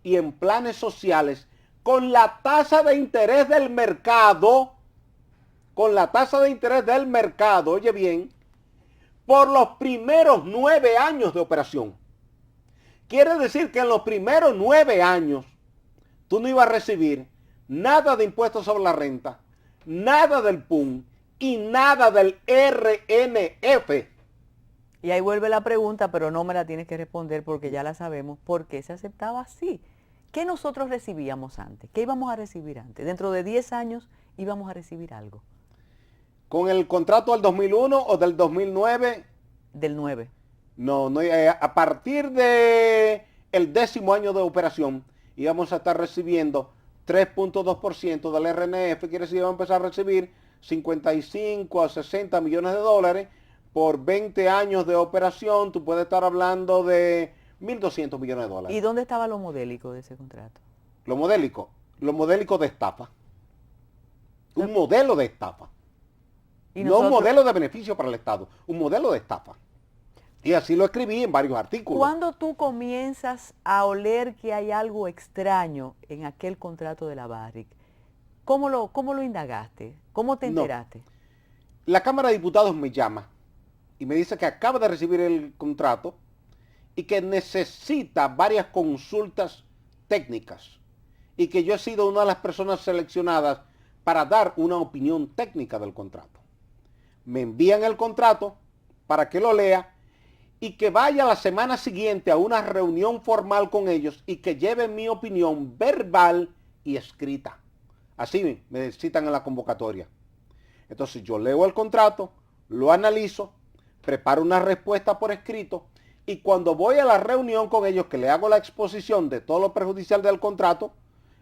y en planes sociales con la tasa de interés del mercado, oye bien, por los primeros 9 años de operación. Quiere decir que en los primeros 9 años tú no ibas a recibir nada de impuestos sobre la renta, nada del PUN y nada del RNF. Y ahí vuelve la pregunta, pero no me la tienes que responder porque ya la sabemos. ¿Por qué se aceptaba así? ¿Qué nosotros recibíamos antes? ¿Qué íbamos a recibir antes? Dentro de 10 años íbamos a recibir algo. ¿Con el contrato del 2001 o del 2009? Del 9. No, a partir de el 10º año de operación íbamos a estar recibiendo 3.2% del RNF, quiere decir íbamos a empezar a recibir 55 a 60 millones de dólares por 20 años de operación. Tú puedes estar hablando de 1.200 millones de dólares. ¿Y dónde estaba lo modélico de ese contrato? Lo modélico de estafa. Un modelo de estafa. No un modelo de beneficio para el Estado, un modelo de estafa. Y así lo escribí en varios artículos. ¿Cuándo tú comienzas a oler que hay algo extraño en aquel contrato de la Barrick? ¿Cómo lo indagaste? ¿Cómo te enteraste? La Cámara de Diputados me llama y me dice que acaba de recibir el contrato y que necesita varias consultas técnicas y que yo he sido una de las personas seleccionadas para dar una opinión técnica del contrato. Me envían el contrato para que lo lea y que vaya la semana siguiente a una reunión formal con ellos y que lleve mi opinión verbal y escrita. Así me citan en la convocatoria. Entonces yo leo el contrato, lo analizo, preparo una respuesta por escrito y cuando voy a la reunión con ellos que le hago la exposición de todo lo perjudicial del contrato,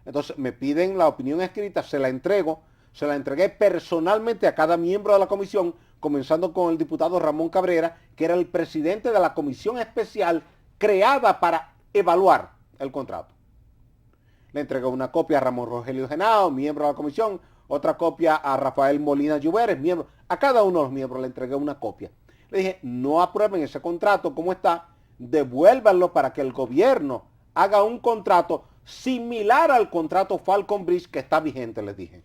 entonces me piden la opinión escrita, se la entrego. Se la entregué personalmente a cada miembro de la comisión, comenzando con el diputado Ramón Cabrera, que era el presidente de la comisión especial creada para evaluar el contrato. Le entregué una copia a Ramón Rogelio Genao, miembro de la comisión, otra copia a Rafael Molina Lluveres, miembro. A cada uno de los miembros le entregué una copia. Le dije, no aprueben ese contrato como está, devuélvanlo para que el gobierno haga un contrato similar al contrato Falcon Bridge que está vigente, les dije.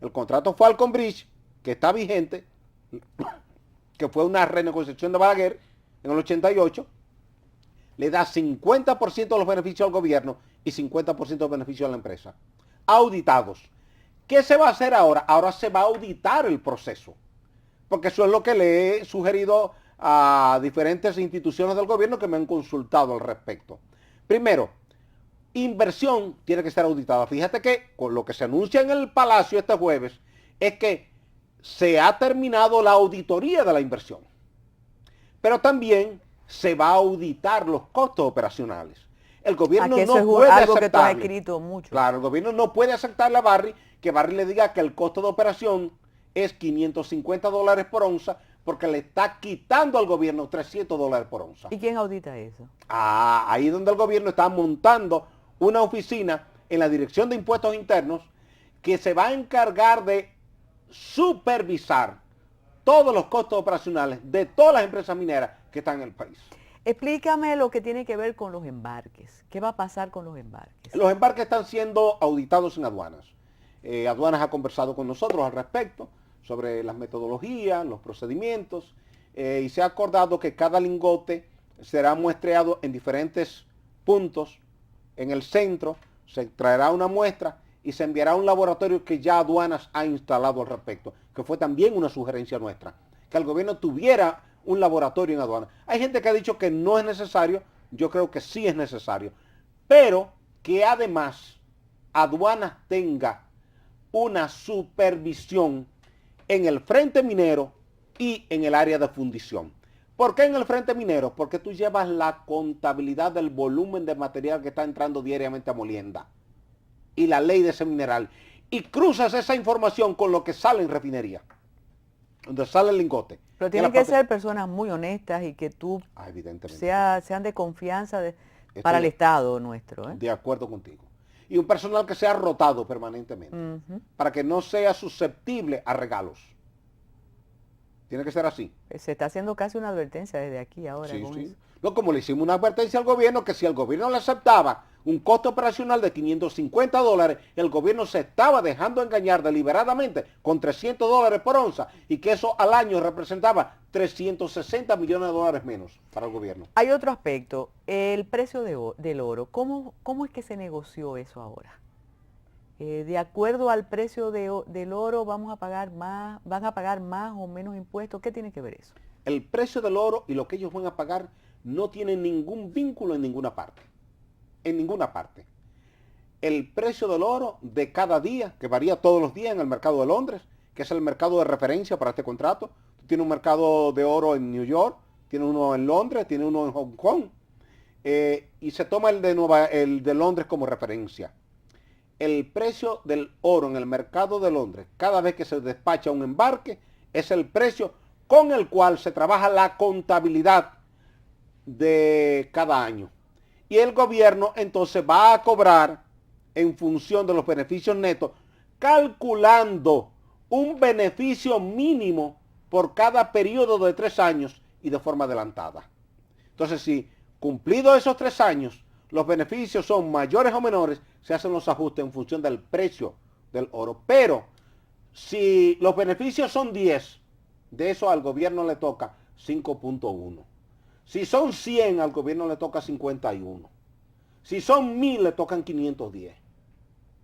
El contrato Falcon Bridge, que está vigente, que fue una renegociación de Balaguer en el 88, le da 50% de los beneficios al gobierno y 50% de beneficios a la empresa. Auditados. ¿Qué se va a hacer ahora? Ahora se va a auditar el proceso. Porque eso es lo que le he sugerido a diferentes instituciones del gobierno que me han consultado al respecto. Primero, inversión tiene que ser auditada. Fíjate que con lo que se anuncia en el Palacio este jueves es que se ha terminado la auditoría de la inversión, pero también se va a auditar los costos operacionales. El gobierno que eso no es puede algo que tú has aceptarle. escrito mucho. Claro, el gobierno no puede aceptarle a Barry que Barry le diga que el costo de operación es $550 por onza porque le está quitando al gobierno $300 por onza. ¿Y quién audita eso? Ahí es donde el gobierno está montando una oficina en la Dirección de Impuestos Internos que se va a encargar de supervisar todos los costos operacionales de todas las empresas mineras que están en el país. Explícame lo que tiene que ver con los embarques. ¿Qué va a pasar con los embarques? Los embarques están siendo auditados en aduanas. Aduanas ha conversado con nosotros al respecto sobre las metodologías, los procedimientos, y se ha acordado que cada lingote será muestreado en diferentes puntos en el centro, se traerá una muestra y se enviará a un laboratorio que ya aduanas ha instalado al respecto, que fue también una sugerencia nuestra, que el gobierno tuviera un laboratorio en aduanas. Hay gente que ha dicho que no es necesario, yo creo que sí es necesario, pero que además aduanas tenga una supervisión en el frente minero y en el área de fundición. ¿Por qué en el frente minero? Porque tú llevas la contabilidad del volumen de material que está entrando diariamente a molienda y la ley de ese mineral y cruzas esa información con lo que sale en refinería, donde sale el lingote. Pero tienen que ser personas muy honestas y que tú evidentemente sean de confianza para el Estado nuestro. De acuerdo contigo. Y un personal que sea rotado permanentemente, para que no sea susceptible a regalos. Tiene que ser así. Se está haciendo casi una advertencia desde aquí ahora. Sí, con sí. eso. No, como le hicimos una advertencia al gobierno, que si el gobierno le aceptaba un costo operacional de $550, el gobierno se estaba dejando engañar deliberadamente con $300 por onza y que eso al año representaba $360 millones menos para el gobierno. Hay otro aspecto, el precio del oro. ¿Cómo es que se negoció eso ahora? De acuerdo al precio del oro, ¿van a pagar más o menos impuestos? ¿Qué tiene que ver eso? El precio del oro y lo que ellos van a pagar no tienen ningún vínculo en ninguna parte. En ninguna parte. El precio del oro de cada día, que varía todos los días en el mercado de Londres, que es el mercado de referencia para este contrato. Tú tienes un mercado de oro en New York, tienes uno en Londres, tienes uno en Hong Kong, y se toma el de Londres como referencia. El precio del oro en el mercado de Londres, cada vez que se despacha un embarque, es el precio con el cual se trabaja la contabilidad de cada año. Y el gobierno entonces va a cobrar en función de los beneficios netos, calculando un beneficio mínimo por cada periodo de 3 años y de forma adelantada. Entonces, si cumplidos esos 3 años, los beneficios son mayores o menores, se hacen los ajustes en función del precio del oro. Pero si los beneficios son 10, de eso al gobierno le toca 5.1. Si son 100, al gobierno le toca 51. Si son 1000, le tocan 510.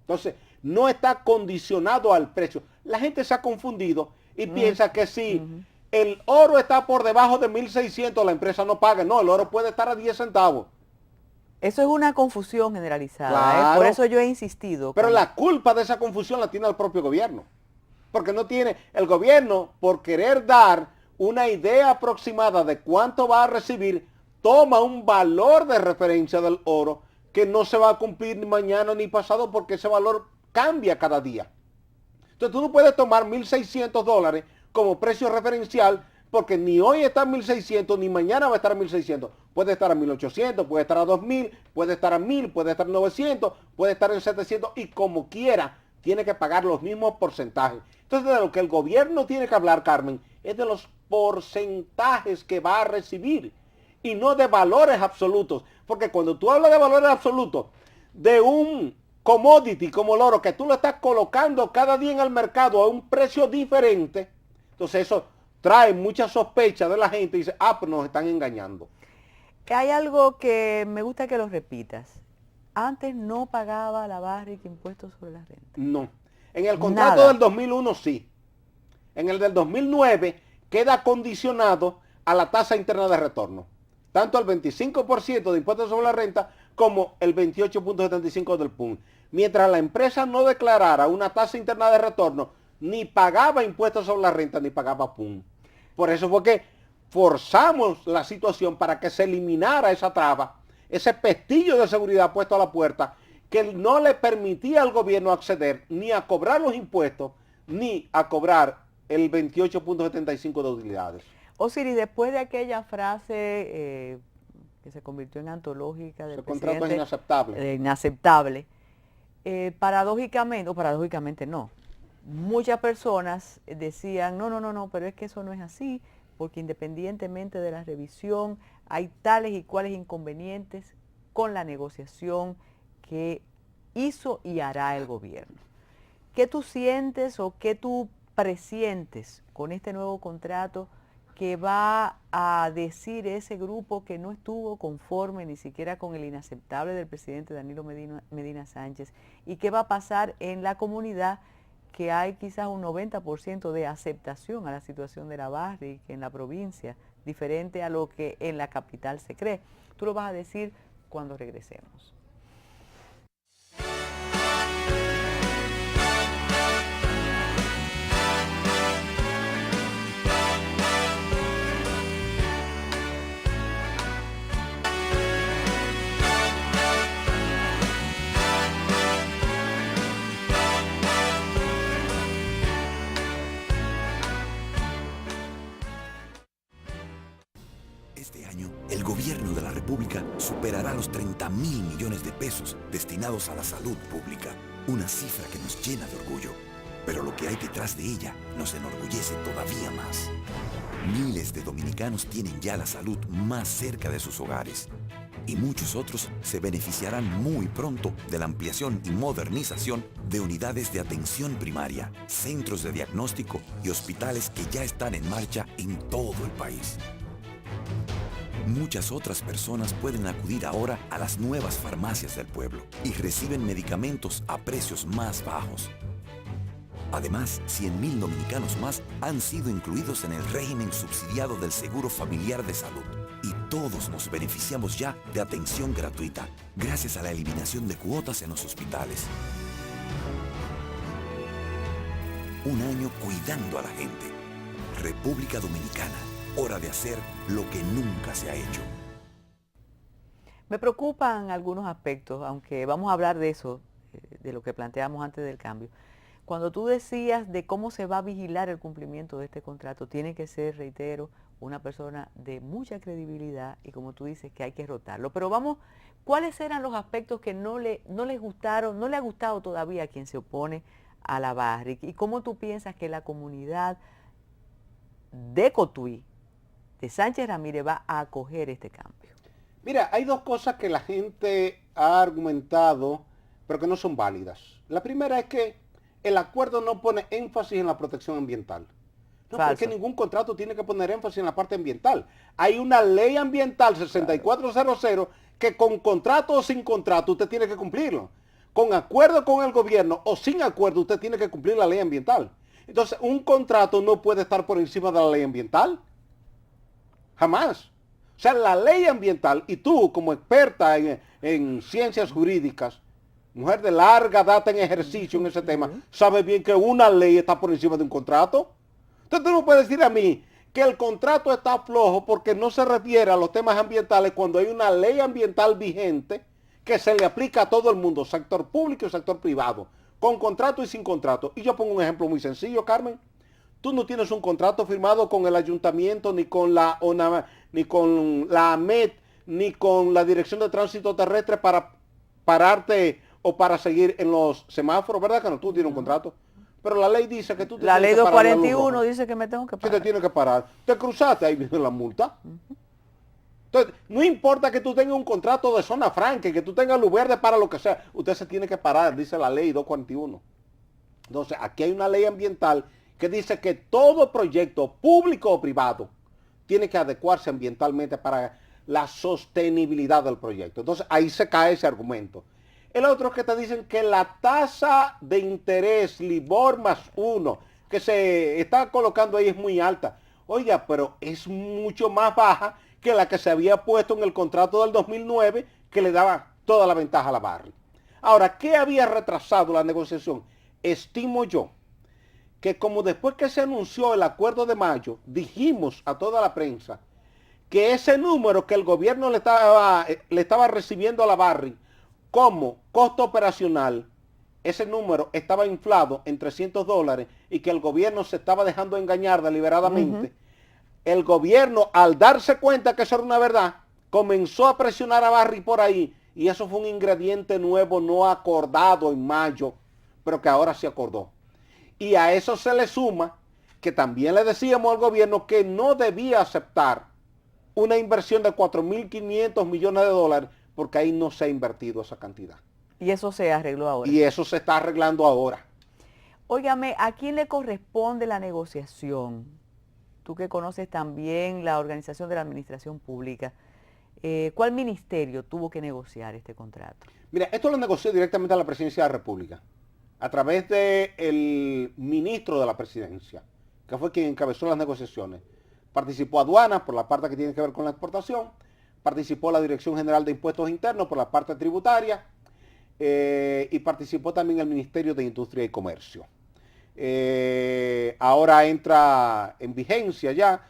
Entonces, no está condicionado al precio. La gente se ha confundido y piensa que si el oro está por debajo de 1.600, la empresa no paga. No, el oro puede estar a 10 centavos. Eso es una confusión generalizada, Claro, por eso yo he insistido. Pero la culpa de esa confusión la tiene el propio gobierno. Porque no tiene, el gobierno, por querer dar una idea aproximada de cuánto va a recibir, toma un valor de referencia del oro que no se va a cumplir ni mañana ni pasado porque ese valor cambia cada día. Entonces tú no puedes tomar $1.600 como precio referencial porque ni hoy está en 1.600 ni mañana va a estar en 1.600. Puede estar a 1.800, puede estar a 2.000, puede estar a 1.000, puede estar en 900, puede estar en 700 y como quiera tiene que pagar los mismos porcentajes. Entonces de lo que el gobierno tiene que hablar, Carmen, es de los porcentajes que va a recibir y no de valores absolutos. Porque cuando tú hablas de valores absolutos, de un commodity como el oro, que tú lo estás colocando cada día en el mercado a un precio diferente, entonces eso trae mucha sospecha de la gente y dice, pues nos están engañando. Hay algo que me gusta que lo repitas. Antes no pagaba la Barrick impuestos sobre la renta. No. En el contrato del 2001 sí. En el del 2009 queda condicionado a la tasa interna de retorno. Tanto al 25% de impuestos sobre la renta como el 28.75 del PUN. Mientras la empresa no declarara una tasa interna de retorno, ni pagaba impuestos sobre la renta, ni pagaba PUN. Por eso fue que forzamos la situación para que se eliminara esa traba, ese pestillo de seguridad puesto a la puerta, que no le permitía al gobierno acceder ni a cobrar los impuestos, ni a cobrar el 28.75 de utilidades. Osiris, después de aquella frase que se convirtió en antológica del presidente, contrato es inaceptable. Inaceptable, paradójicamente, o paradójicamente no, muchas personas decían, no, pero es que eso no es así, porque independientemente de la revisión, hay tales y cuales inconvenientes con la negociación que hizo y hará el gobierno. ¿Qué tú sientes o qué tú presientes con este nuevo contrato que va a decir ese grupo que no estuvo conforme ni siquiera con el inaceptable del presidente Danilo Medina Sánchez, y qué va a pasar en la comunidad, que hay quizás un 90% de aceptación a la situación de la Barrick en la provincia, diferente a lo que en la capital se cree? Tú lo vas a decir cuando regresemos. Este año, el gobierno de la República superará los 30.000 millones de pesos destinados a la salud pública, una cifra que nos llena de orgullo. Pero lo que hay detrás de ella nos enorgullece todavía más. Miles de dominicanos tienen ya la salud más cerca de sus hogares, y muchos otros se beneficiarán muy pronto de la ampliación y modernización de unidades de atención primaria, centros de diagnóstico y hospitales que ya están en marcha en todo el país. Muchas otras personas pueden acudir ahora a las nuevas farmacias del pueblo y reciben medicamentos a precios más bajos. Además, 100.000 dominicanos más han sido incluidos en el régimen subsidiado del Seguro Familiar de Salud. Y todos nos beneficiamos ya de atención gratuita, gracias a la eliminación de cuotas en los hospitales. Un año cuidando a la gente. República Dominicana. Hora de hacer lo que nunca se ha hecho. Me preocupan algunos aspectos, aunque vamos a hablar de eso, de lo que planteamos antes del cambio. Cuando tú decías de cómo se va a vigilar el cumplimiento de este contrato, tiene que ser, reitero, una persona de mucha credibilidad y, como tú dices, que hay que rotarlo. Pero vamos, ¿cuáles eran los aspectos que no les gustaron, no le ha gustado todavía a quien se opone a la Barrick? ¿Y cómo tú piensas que la comunidad de Cotuí, de Sánchez Ramírez, va a acoger este cambio? Mira, hay dos cosas que la gente ha argumentado, pero que no son válidas. La primera es que el acuerdo no pone énfasis en la protección ambiental. No, porque ningún contrato tiene que poner énfasis en la parte ambiental. Hay una ley ambiental 6400 que con contrato o sin contrato usted tiene que cumplirlo. Con acuerdo con el gobierno o sin acuerdo usted tiene que cumplir la ley ambiental. Entonces, un contrato no puede estar por encima de la ley ambiental. Jamás. O sea, la ley ambiental, y tú como experta en ciencias jurídicas, mujer de larga data en ejercicio en ese tema, sabes bien que una ley está por encima de un contrato. Entonces tú no puedes decir a mí que el contrato está flojo porque no se refiere a los temas ambientales cuando hay una ley ambiental vigente que se le aplica a todo el mundo, sector público y sector privado, con contrato y sin contrato. Y yo pongo un ejemplo muy sencillo, Carmen. Tú no tienes un contrato firmado con el ayuntamiento, ni con la ONA, ni con la AMET, ni con la Dirección de Tránsito Terrestre para pararte o para seguir en los semáforos, ¿verdad que no? Tú tienes un contrato. Pero la ley dice que tú te La ley tienes que parar en la luz 241 roja. dice que me tengo que Sí, parar. te tienes que parar. Te cruzaste, ahí viene la multa. Entonces, no importa que tú tengas un contrato de zona franca, que tú tengas luz verde para lo que sea, usted se tiene que parar, dice la ley 241. Entonces, aquí hay una ley ambiental que dice que todo proyecto público o privado tiene que adecuarse ambientalmente para la sostenibilidad del proyecto. Entonces, ahí se cae ese argumento. El otro es que te dicen que la tasa de interés LIBOR +1 que se está colocando ahí es muy alta. Oiga, pero es mucho más baja que la que se había puesto en el contrato del 2009, que le daba toda la ventaja a la Barrick. Ahora, ¿qué había retrasado la negociación? Estimo yo que como después que se anunció el acuerdo de mayo, dijimos a toda la prensa que ese número que el gobierno le estaba recibiendo a la Barrick como costo operacional, ese número estaba inflado en $300 y que el gobierno se estaba dejando engañar deliberadamente. El gobierno, al darse cuenta que eso era una verdad, comenzó a presionar a Barrick por ahí, y eso fue un ingrediente nuevo no acordado en mayo, pero que ahora se acordó. Y a eso se le suma que también le decíamos al gobierno que no debía aceptar una inversión de 4.500 millones de dólares, porque ahí no se ha invertido esa cantidad. Y eso se arregló ahora. Y eso se está arreglando ahora. Óigame, ¿a quién le corresponde la negociación? Tú que conoces también la organización de la administración pública, ¿cuál ministerio tuvo que negociar este contrato? Mira, esto lo negoció directamente a la Presidencia de la República, a través del ministro de la Presidencia, que fue quien encabezó las negociaciones. Participó aduanas por la parte que tiene que ver con la exportación, participó la Dirección General de Impuestos Internos por la parte tributaria, y participó también el Ministerio de Industria y Comercio. Ahora entra en vigencia ya,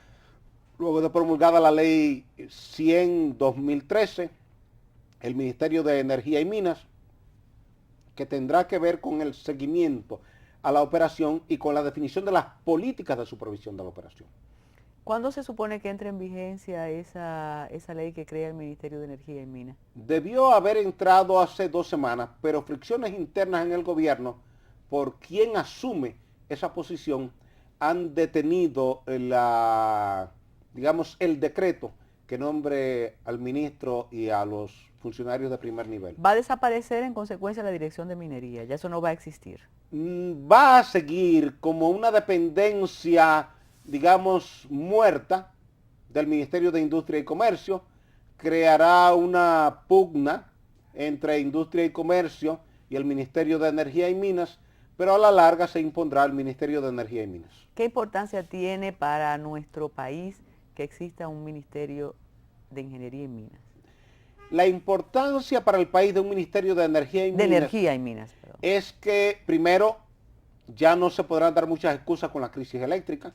luego de promulgada la ley 100/2013, el Ministerio de Energía y Minas, que tendrá que ver con el seguimiento a la operación y con la definición de las políticas de supervisión de la operación. ¿Cuándo se supone que entre en vigencia esa ley que crea el Ministerio de Energía y Minas? Debió haber entrado hace 2 semanas, pero fricciones internas en el gobierno por quien asume esa posición han detenido digamos, el decreto que nombre al ministro y a los funcionarios de primer nivel. ¿Va a desaparecer en consecuencia la Dirección de Minería? Ya eso no va a existir. Va a seguir como una dependencia, digamos, muerta del Ministerio de Industria y Comercio. Creará una pugna entre Industria y Comercio y el Ministerio de Energía y Minas, pero a la larga se impondrá el Ministerio de Energía y Minas. ¿Qué importancia tiene para nuestro país que exista un Ministerio de Ingeniería y Minas? La importancia para el país de un Ministerio de Energía y Minas, perdón, es que, primero, ya no se podrán dar muchas excusas con la crisis eléctrica,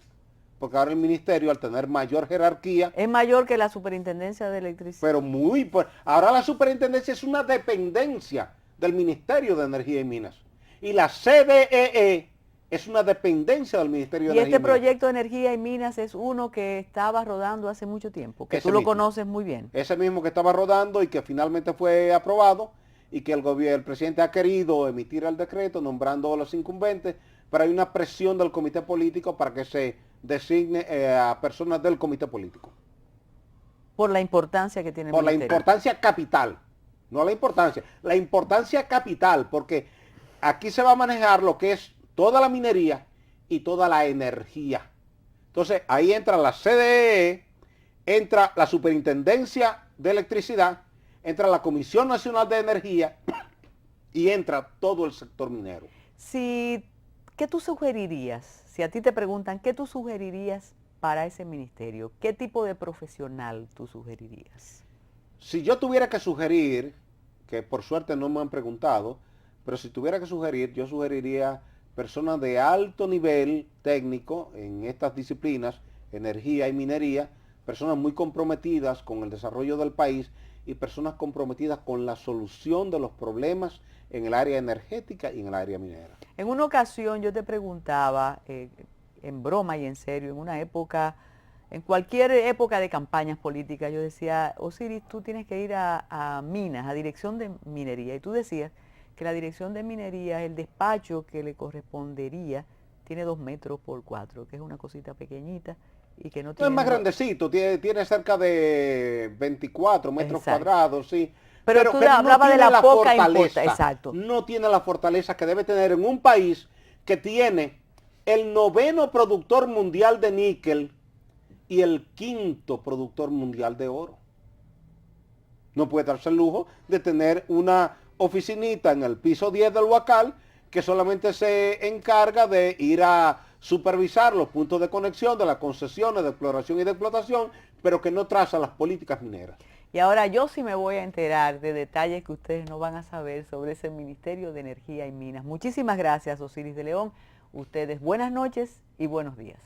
porque ahora el ministerio, al tener mayor jerarquía... Es mayor que la Superintendencia de Electricidad. Pero ahora la superintendencia es una dependencia del Ministerio de Energía y Minas. Y la CDEE es una dependencia del Ministerio de Y Energía y este Minas. proyecto de Energía y Minas es uno que estaba rodando hace mucho tiempo, que Ese tú lo mismo. conoces muy bien. Ese mismo que estaba rodando y que finalmente fue aprobado, y que el presidente ha querido emitir el decreto nombrando a los incumbentes, pero hay una presión del comité político para que se designe a personas del comité político. Por la importancia que tiene el Por la ministerio. importancia capital, no la importancia capital, porque aquí se va a manejar lo que es toda la minería y toda la energía. Entonces ahí entra la CDE, entra la Superintendencia de Electricidad, entra la Comisión Nacional de Energía y entra todo el sector minero. ¿Qué tú sugerirías? Si a ti te preguntan, ¿qué tú sugerirías para ese ministerio? ¿Qué tipo de profesional tú sugerirías? Si yo tuviera que sugerir, que por suerte no me han preguntado, pero si tuviera que sugerir, yo sugeriría personas de alto nivel técnico en estas disciplinas, energía y minería, personas muy comprometidas con el desarrollo del país y personas comprometidas con la solución de los problemas en el área energética y en el área minera. En una ocasión yo te preguntaba, en broma y en serio, en una época, en cualquier época de campañas políticas, yo decía, Osiris, tú tienes que ir a Minas, a Dirección de Minería, y tú decías que la Dirección de Minería, el despacho que le correspondería, tiene 2 metros por 4, que es una cosita pequeñita y que no tiene... No es más grandecito, tiene cerca de 24 metros Exacto. cuadrados, sí. Pero tú hablabas de la poca importancia, exacto. No tiene la fortaleza que debe tener en un país que tiene el 9º productor mundial de níquel y el 5º productor mundial de oro. No puede darse el lujo de tener una oficinita en el piso 10 del Huacal que solamente se encarga de ir a supervisar los puntos de conexión de las concesiones de exploración y de explotación, pero que no traza las políticas mineras. Y ahora yo sí me voy a enterar de detalles que ustedes no van a saber sobre ese Ministerio de Energía y Minas. Muchísimas gracias, Osiris de León. Ustedes buenas noches y buenos días.